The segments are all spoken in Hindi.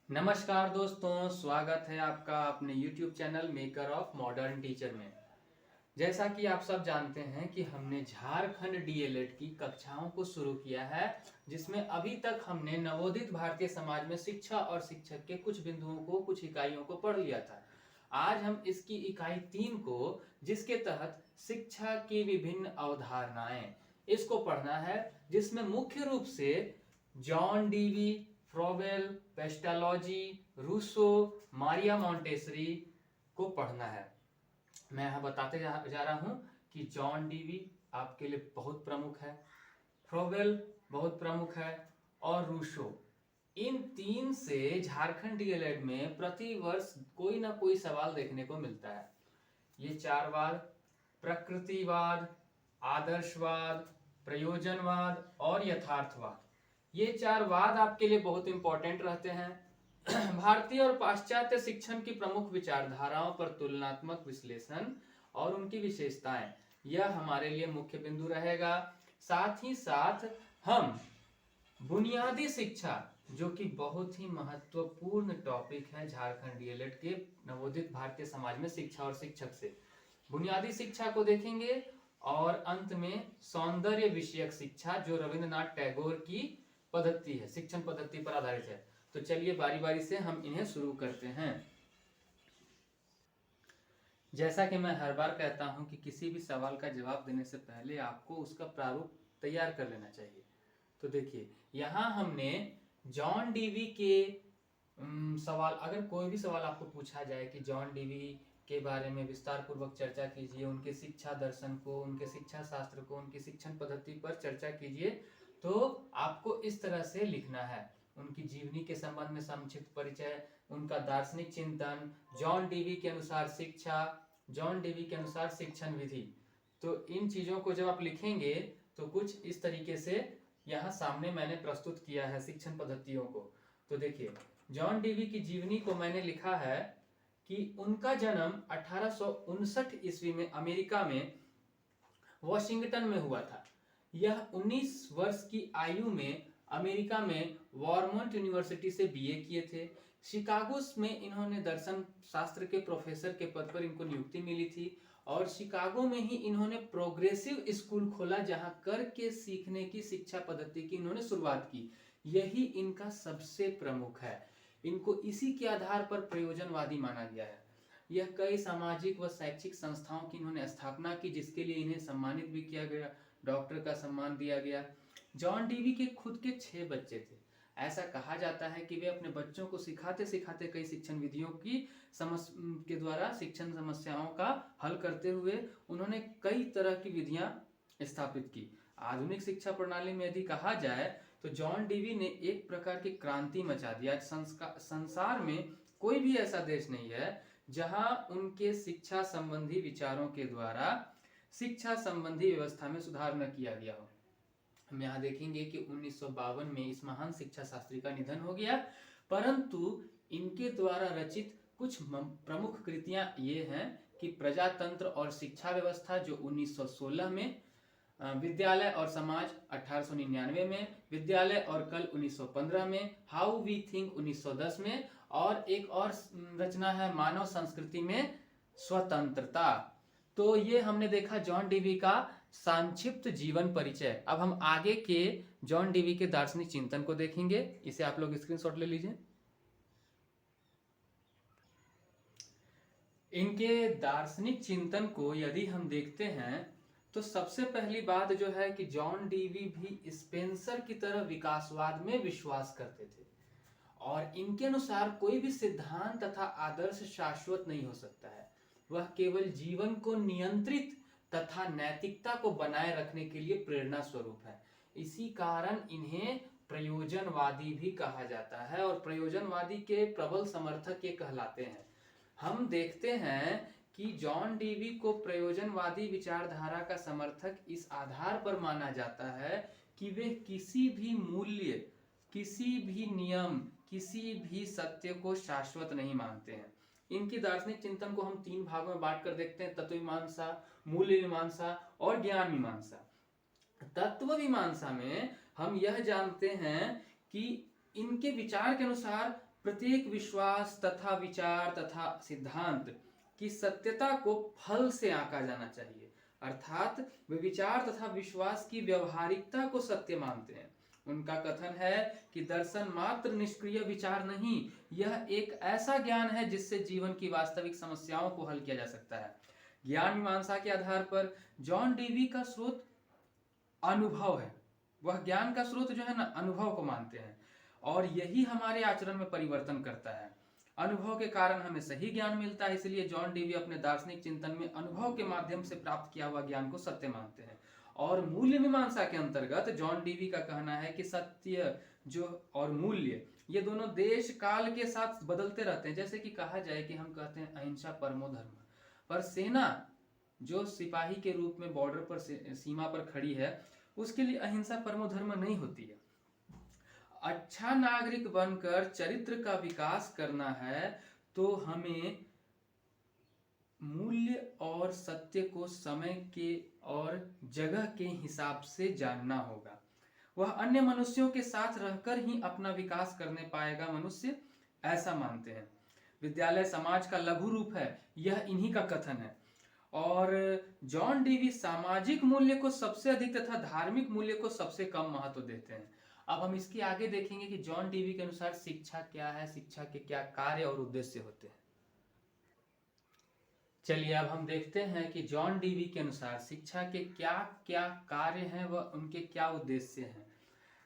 नमस्कार दोस्तों, स्वागत है आपका अपने YouTube channel maker of modern teacher में। जैसा कि आप सब जानते हैं कि हमने झारखंड डीएलएड की कक्षाओं को शुरू किया है, जिसमें अभी तक हमने नवोदित भारतीय समाज में शिक्षा और शिक्षक के कुछ बिंदुओं को, कुछ इकाइयों को पढ़ लिया था। आज हम इसकी इकाई 3 को, जिसके तहत शिक्षा की विभिन्न अवधारणाएं, इसको पढ़ना है, जिसमें मुख्य रूप से John Dewey, Froebel, Pestalozzi, Rousseau, Maria Montessori को पढ़ना है। मैं यहाँ बताते जा रहा हूँ कि जॉन डीवी आपके लिए बहुत प्रमुख है, फ्रोबेल बहुत प्रमुख है और रूसो। इन तीन से झारखंड डीएलएड में प्रति वर्ष कोई ना कोई सवाल देखने को मिलता है। ये चार वाद, प्रकृतिवाद, आदर्शवाद, प्रयोजनवाद और यथार्थवाद, ये चार वाद आपके लिए बहुत इंपॉर्टेंट रहते हैं। भारतीय और पाश्चात्य शिक्षण की प्रमुख विचारधाराओं पर तुलनात्मक विश्लेषण और उनकी विशेषताएं, यह हमारे लिए मुख्य बिंदु रहेगा। साथ ही साथ हम बुनियादी शिक्षा, जो कि बहुत ही महत्वपूर्ण टॉपिक है झारखंड डीएलएड के नवोदित भारतीय समाज में शिक्षा और शिक्षक से, बुनियादी शिक्षा को देखेंगे। और अंत में सौंदर्य विषयक शिक्षा, जो रविंद्रनाथ टैगोर की पद्धति है, शिक्षण पद्धति पर आधारित है। तो चलिए बारी बारी से हम इन्हें शुरू करते हैं। जैसा कि मैं हर बार कहता हूं कि किसी भी सवाल का जवाब देने से पहले आपको उसका प्रारूप तैयार कर लेना चाहिए। तो देखिए, यहाँ हमने जॉन डीवी के सवाल, अगर कोई भी सवाल आपको पूछा जाए कि जॉन डीवी के बारे में विस्तार पूर्वक चर्चा कीजिए, उनके शिक्षा दर्शन को, उनके शिक्षा शास्त्र को, उनकी शिक्षण पद्धति पर चर्चा कीजिए, तो आपको इस तरह से लिखना है। उनकी जीवनी के संबंध में संक्षिप्त परिचय, उनका दार्शनिक चिंतन, जॉन डीवी के अनुसार शिक्षा, जॉन डीवी के अनुसार शिक्षण विधि। तो इन चीजों को जब आप लिखेंगे तो कुछ इस तरीके से यहाँ सामने मैंने प्रस्तुत किया है शिक्षण पद्धतियों को। तो देखिए, जॉन डीवी की जीवनी को मैंने लिखा है कि उनका जन्म 1859 ईस्वी में अमेरिका में वॉशिंगटन में हुआ था। यह 19 वर्ष की आयु में अमेरिका में वॉरमोंट यूनिवर्सिटी से बीए किए थे। शिकागो में इन्होंने दर्शन शास्त्र के प्रोफेसर के पद पर इनको नियुक्ति मिली थी और शिकागो में ही इन्होंने प्रोग्रेसिव स्कूल खोला, जहां करके सीखने की शिक्षा पद्धति की इन्होंने शुरुआत की। यही इनका सबसे प्रमुख है। इनको इसी के आधार पर प्रयोजनवादी माना गया है। यह कई सामाजिक व शैक्षिक संस्थाओं की इन्होंने स्थापना की, जिसके लिए इन्हें सम्मानित भी किया गया, डॉक्टर का सम्मान दिया गया। जॉन डीवी के खुद के 6 बच्चे थे। ऐसा कहा जाता है कि वे अपने बच्चों को सिखाते सिखाते कई शिक्षण विधियों की के द्वारा शिक्षण समस्याओं का हल करते हुए उन्होंने कई तरह की विधियां स्थापित की। आधुनिक शिक्षा प्रणाली में यदि कहा जाए तो जॉन डीवी ने एक प्रकार की क्रांति मचा दिया। संसार में कोई भी ऐसा देश नहीं है जहां उनके शिक्षा संबंधी विचारों के द्वारा शिक्षा संबंधी व्यवस्था में सुधार न किया गया हो। हम यहाँ देखेंगे कि 1952 में इस महान शिक्षा शास्त्री का निधन हो गया, परंतु इनके द्वारा रचित कुछ प्रमुख कृतियां ये हैं कि प्रजातंत्र और शिक्षा व्यवस्था, जो 1916 में, विद्यालय और समाज 1899 में, विद्यालय और कल 1915 में, हाउ वी थिंक 1910 में, और एक और रचना है मानव संस्कृति में स्वतंत्रता। तो ये हमने देखा जॉन डीवी का संक्षिप्त जीवन परिचय। अब हम आगे के जॉन डीवी के दार्शनिक चिंतन को देखेंगे। इसे आप लोग स्क्रीनशॉट ले लीजिए। इनके दार्शनिक चिंतन को यदि हम देखते हैं तो सबसे पहली बात जो है कि जॉन डीवी भी स्पेंसर की तरह विकासवाद में विश्वास करते थे और इनके अनुसार कोई भी सिद्धांत तथा आदर्श शाश्वत नहीं हो सकता है। वह केवल जीवन को नियंत्रित तथा नैतिकता को बनाए रखने के लिए प्रेरणा स्वरूप है। इसी कारण इन्हें प्रयोजनवादी भी कहा जाता है और प्रयोजनवादी के प्रबल समर्थक ये कहलाते हैं। हम देखते हैं कि जॉन डीवी को प्रयोजनवादी विचारधारा का समर्थक इस आधार पर माना जाता है कि वे किसी भी मूल्य, किसी भी नियम, किसी भी सत्य को शाश्वत नहीं मानते हैं। इनकी दार्शनिक चिंतन को हम 3 भागों में बांट कर देखते हैं: तत्व मीमांसा, मूल्य मीमांसा और ज्ञान मीमांसा। तत्व मीमांसा में हम यह जानते हैं कि इनके विचार के अनुसार प्रत्येक विश्वास तथा विचार तथा सिद्धांत की सत्यता को फल से आंका जाना चाहिए, अर्थात वे विचार तथा विश्वास की व्यवहारिकता को सत्य मानते हैं। उनका कथन है कि दर्शन मात्र निष्क्रिय विचार नहीं, यह एक ऐसा ज्ञान है जिससे जीवन की वास्तविक समस्याओं को हल किया जा सकता है। ज्ञान मीमांसा के आधार पर जॉन डीवी का स्रोत अनुभव है। वह ज्ञान का स्रोत जो है ना, अनुभव को मानते हैं और यही हमारे आचरण में परिवर्तन करता है। अनुभव के कारण हमें सही ज्ञान मिलता है, इसलिए जॉन डीवी अपने दार्शनिक चिंतन में अनुभव के माध्यम से प्राप्त किया हुआ ज्ञान को सत्य मानते हैं। और मूल्य मीमांसा के अंतर्गत जॉन डीवी का कहना है कि सत्य जो और मूल्य ये दोनों देश काल के साथ बदलते रहते हैं। जैसे कि कहा जाए कि हम कहते हैं अहिंसा परमो धर्म, पर सेना जो सिपाही के रूप में बॉर्डर पर सीमा पर खड़ी है, उसके लिए अहिंसा परमो धर्म नहीं होती है। अच्छा नागरिक बनकर चरित्र का विकास करना है तो हमें मूल्य और सत्य को समय के और जगह के हिसाब से जानना होगा। वह अन्य मनुष्यों के साथ रहकर ही अपना विकास करने पाएगा मनुष्य, ऐसा मानते हैं। विद्यालय समाज का लघु रूप है, यह इन्हीं का कथन है। और जॉन डीवी सामाजिक मूल्य को सबसे अधिक तथा धार्मिक मूल्य को सबसे कम महत्व देते हैं। अब हम इसके आगे देखेंगे कि जॉन डीवी के अनुसार शिक्षा क्या है, शिक्षा के क्या कार्य और उद्देश्य होते हैं। चलिए अब हम देखते हैं कि जॉन डीवी के अनुसार शिक्षा के क्या क्या कार्य हैं व उनके क्या उद्देश्य हैं।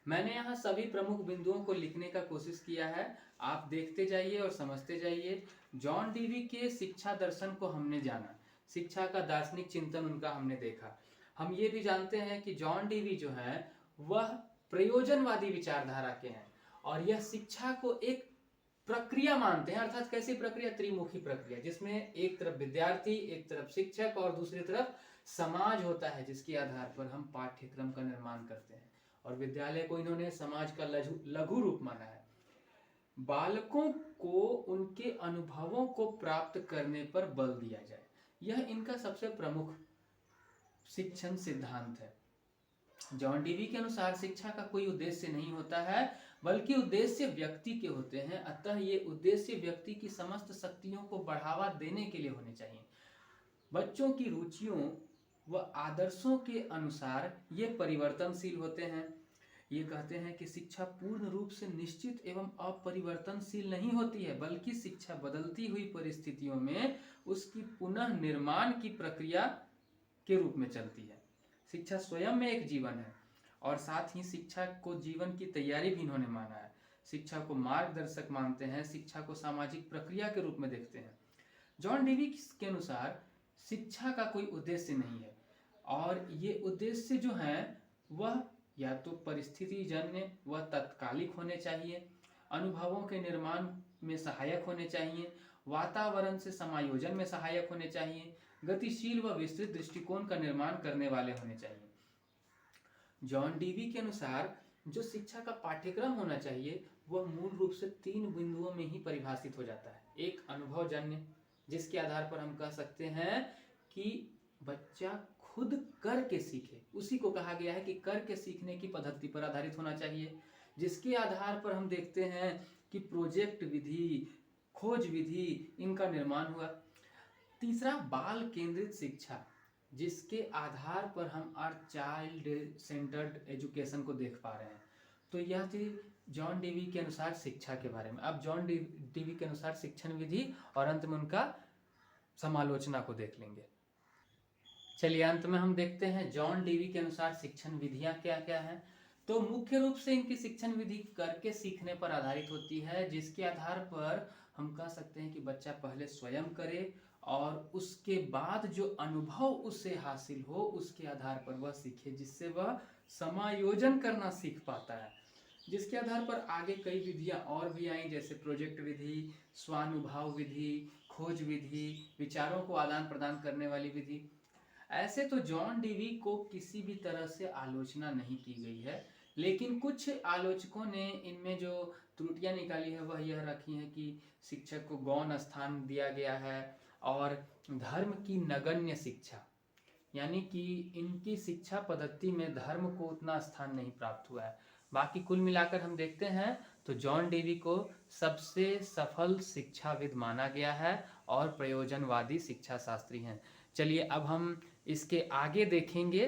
मैंने यहाँ सभी प्रमुख बिंदुओं को लिखने का कोशिश किया है, आप देखते जाइए और समझते जाइए। जॉन डीवी के शिक्षा दर्शन को हमने जाना, शिक्षा का दार्शनिक चिंतन उनका हमने देखा। हम ये भी जानते हैं कि जॉन डीवी जो है वह प्रयोजनवादी विचारधारा के हैं और यह शिक्षा को एक प्रक्रिया मानते हैं, अर्थात कैसी प्रक्रिया, त्रिमुखी प्रक्रिया, जिसमें एक तरफ विद्यार्थी, एक तरफ शिक्षक और दूसरी तरफ समाज होता है, जिसके आधार पर हम पाठ्यक्रम का निर्माण करते हैं। और विद्यालय को इन्होंने समाज का लघु रूप माना है। बालकों को उनके अनुभवों को प्राप्त करने पर बल दिया जाए, यह इनका सबसे प्रमुख शिक्षण सिद्धांत है। जॉन डीवी के अनुसार शिक्षा का कोई उद्देश्य नहीं होता है, बल्कि उद्देश्य व्यक्ति के होते हैं। अतः ये उद्देश्य व्यक्ति की समस्त शक्तियों को बढ़ावा देने के लिए होने चाहिए। बच्चों की रुचियों व आदर्शों के अनुसार ये परिवर्तनशील होते हैं। ये कहते हैं कि शिक्षा पूर्ण रूप से निश्चित एवं अपरिवर्तनशील नहीं होती है, बल्कि शिक्षा बदलती हुई परिस्थितियों में उसकी पुनः निर्माण की प्रक्रिया के रूप में चलती है। शिक्षा स्वयं में एक जीवन है और साथ ही शिक्षा को जीवन की तैयारी भी इन्होंने माना है। शिक्षा को मार्गदर्शक मानते हैं, शिक्षा को सामाजिक प्रक्रिया के रूप में देखते हैं। जॉन डीवी के अनुसार शिक्षा का कोई उद्देश्य नहीं है और ये उद्देश्य जो हैं वह या तो परिस्थिति जन्य व तत्कालिक होने चाहिए, अनुभवों के निर्माण में सहायक होने चाहिए, वातावरण से समायोजन में सहायक होने चाहिए, गतिशील व विस्तृत दृष्टिकोण का निर्माण करने वाले होने चाहिए। जॉन डीवी के अनुसार जो शिक्षा का पाठ्यक्रम होना चाहिए वह मूल रूप से 3 बिंदुओं में ही परिभाषित हो जाता है। एक अनुभवजन्य, जिसके आधार पर हम कह सकते हैं कि बच्चा खुद करके सीखे, उसी को कहा गया है कि करके सीखने की पद्धति पर आधारित होना चाहिए, जिसके आधार पर हम देखते हैं कि प्रोजेक्ट विधि, खोज विधि, इनका निर्माण हुआ। तीसरा बाल केंद्रित शिक्षा, जिसके आधार पर हम चाइल्ड सेंटर्ड एजुकेशन को देख पा रहे हैं। तो यह थी जॉन डीवी के अनुसार शिक्षा के बारे में। अब जॉन डीवी के अनुसार शिक्षण विधि और अंत में उनका समालोचना को देख लेंगे। चलिए अंत में हम देखते हैं जॉन डीवी के अनुसार शिक्षण विधियां क्या क्या हैं। तो मुख्य रूप से इनकी शिक्षण विधि करके सीखने पर आधारित होती है, जिसके आधार पर हम कह सकते हैं कि बच्चा पहले स्वयं करे और उसके बाद जो अनुभव उससे हासिल हो उसके आधार पर वह सीखे, जिससे वह समायोजन करना सीख पाता है, जिसके आधार पर आगे कई विधियां और भी आई, जैसे प्रोजेक्ट विधि, स्वानुभव विधि, खोज विधि, विचारों को आदान प्रदान करने वाली विधि। ऐसे तो जॉन डीवी को किसी भी तरह से आलोचना नहीं की गई है, लेकिन कुछ आलोचकों ने इनमें जो त्रुटियां निकाली है वह यह रखी है कि शिक्षक को गौण स्थान दिया गया है और धर्म की नगण्य शिक्षा, यानी कि इनकी शिक्षा पद्धति में धर्म को उतना स्थान नहीं प्राप्त हुआ है। बाकी कुल मिलाकर हम देखते हैं तो जॉन डेवी को सबसे सफल शिक्षाविद माना गया है और प्रयोजनवादी शिक्षा शास्त्री हैं। चलिए अब हम इसके आगे देखेंगे